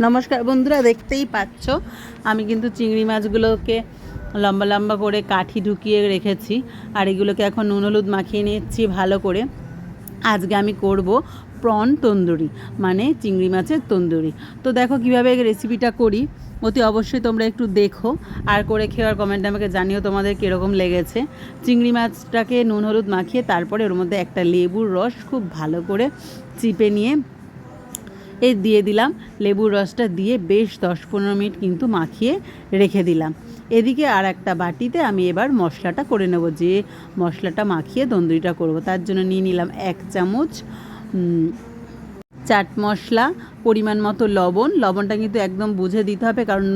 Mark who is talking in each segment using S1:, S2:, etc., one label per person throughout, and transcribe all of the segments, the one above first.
S1: নমস্কার বন্ধুরা, দেখতেই পাচ্ছ আমি কিন্তু চিংড়ি মাছগুলোকে লম্বা লম্বা করে কাঠি ঢুকিয়ে রেখেছি আর এগুলোকে এখন নুন হলুদ মাখিয়ে নিচ্ছি ভালো করে। আজকে আমি করব প্রন তন্দুরি, মানে চিংড়ি মাছের তন্দুরি। তো দেখো কিভাবে রেসিপিটা করি, অতি অবশ্যই তোমরা একটু দেখো আর করে খেয়ে আর কমেন্টে আমাকে জানিও তোমাদের কীরকম লেগেছে। চিংড়ি মাছটাকে নুন হলুদ মাখিয়ে তারপরে ওর মধ্যে একটা লেবুর রস খুব ভালো করে চিপে নিয়ে দিয়ে দিলাম। লেবুর রসটা দিয়ে বেশ 10-15 মিনিট কিন্তু মাখিয়ে রেখে দিলাম। এদিকে আর একটা বাটিতে আমি এবার মশলাটা করে নেব, যে মশলাটা মাখিয়ে তন্দুরিটা করব। তার জন্য নিয়ে নিলাম 1 চামচ চাট মশলা, পরিমাণ মতো লবণটা কিন্তু একদম বুঝে দিতে হবে, কারণ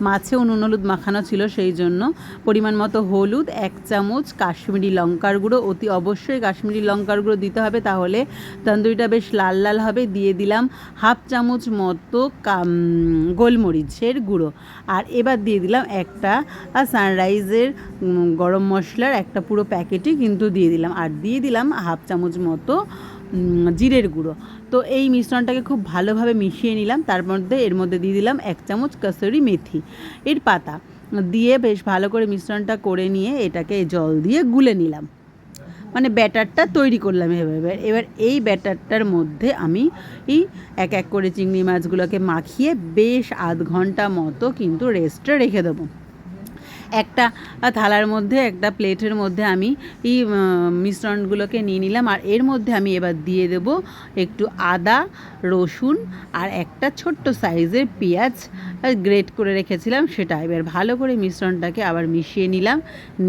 S1: মাছেও নুন হলুদ মাখানো ছিল, সেই জন্য। পরিমাণ মতো হলুদ, 1 চামচ কাশ্মীরি লঙ্কার গুঁড়ো, অতি অবশ্যই কাশ্মীরি লঙ্কার গুঁড়ো দিতে হবে, তাহলে তন্দুরিটা বেশ লাল লাল হবে। দিয়ে দিলাম 1/2 চামচ মতো গোলমরিচের গুঁড়ো। আর এবার দিয়ে দিলাম একটা সানরাইজের গরম মশলার একটা পুরো প্যাকেটই কিন্তু দিয়ে দিলাম। আর দিয়ে দিলাম 1/2 চামচ মতো জিরের গুঁড়ো। তো এই মিশ্রণটাকে খুব ভালোভাবে মিশিয়ে নিলাম। তার মধ্যে এর মধ্যে দিয়ে দিলাম 1 চামচ কসুরি মেথি এর পাতা দিয়ে বেশ ভালো করে মিশ্রণটা করে নিয়ে এটাকে জল দিয়ে গুলে নিলাম, মানে ব্যাটারটা তৈরি করলাম এভাবে। এবার এই ব্যাটারটার মধ্যে আমি এক এক করে চিংড়ি মাছগুলোকে মাখিয়ে বেশ আধ ঘন্টা মতো কিন্তু রেস্টে রেখে দেবো। একটা থালার মধ্যে, একটা প্লেটের মধ্যে আমি এই মিশ্রণগুলোকে নিয়ে নিলাম। আর এর মধ্যে আমি এবার দিয়ে দেব একটু আদা, রসুন আর একটা ছোট্ট সাইজের পেঁয়াজ গ্রেট করে রেখেছিলাম সেটা। এবার ভালো করে মিশ্রণটাকে আবার মিশিয়ে নিলাম,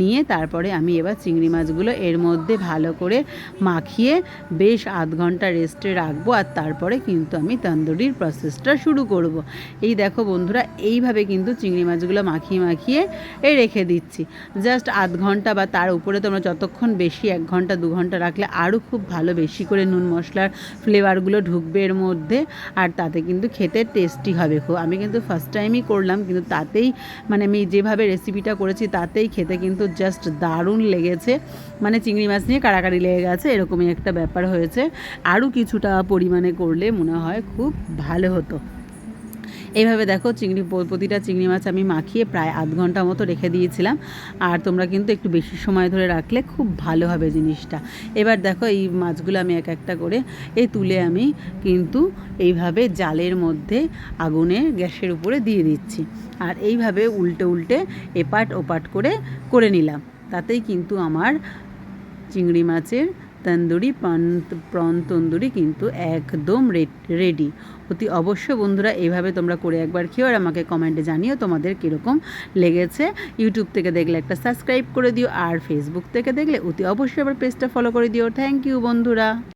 S1: নিয়ে তারপরে আমি এবার চিংড়ি মাছগুলো এর মধ্যে ভালো করে মাখিয়ে বেশ আধ ঘন্টা রেস্টে রাখবো। আর তারপরে কিন্তু আমি তন্দুরির প্রসেসটা শুরু করব। এই দেখো বন্ধুরা, এইভাবে কিন্তু চিংড়ি মাছগুলো মাখিয়ে রেখে দিচ্ছি জাস্ট আধ ঘন্টা বা তার উপরে। তোমরা যতক্ষণ বেশি 1 ঘন্টা 2 ঘন্টা রাখলে আরও খুব ভালো, বেশি করে নুন মশলার ফ্লেভারগুলো ঢুকবে এর মধ্যে, আর তাতে কিন্তু খেতে টেস্টি হবে খুব। আমি কিন্তু ফার্স্ট টাইমই করলাম, কিন্তু তাতেই মানে আমি যেভাবে রেসিপিটা করেছি তাতেই খেতে কিন্তু জাস্ট দারুণ লেগেছে। মানে চিংড়ি মাছ নিয়ে কাড়াকাড়ি লেগে গেছে, এরকমই একটা ব্যাপার হয়েছে। আরও কিছুটা পরিমাণে করলে মনে হয় খুব ভালো হতো। এইভাবে দেখো প্রতিটা চিংড়ি মাছ আমি মাখিয়ে প্রায় আধ ঘন্টা মতো রেখে দিয়েছিলাম। আর তোমরা কিন্তু একটু বেশি সময় ধরে রাখলে খুব ভালো হবে জিনিসটা। এবার দেখো এই মাছগুলো আমি এক একটা করে তুলে আমি কিন্তু এইভাবে জালের মধ্যে আগুনের গ্যাসের উপরে দিয়ে দিচ্ছি। আর এইভাবে উল্টে এপাট ওপাট করে নিলাম। তাতেই কিন্তু আমার চিংড়ি মাছের তন্দুরি প্রন তন্দুরি কিন্তু একদম রেডি। অতি অবশ্য বন্ধুরা এইভাবে তোমরা করে একবার খেও আর আমাকে কমেন্টে জানিও তোমাদের কীরকম লেগেছে। ইউটিউব থেকে দেখলে একটা সাবস্ক্রাইব করে দিও, আর ফেসবুক থেকে দেখলে অতি অবশ্যই আবার পেজটা ফলো করে দিও। থ্যাংক ইউ বন্ধুরা।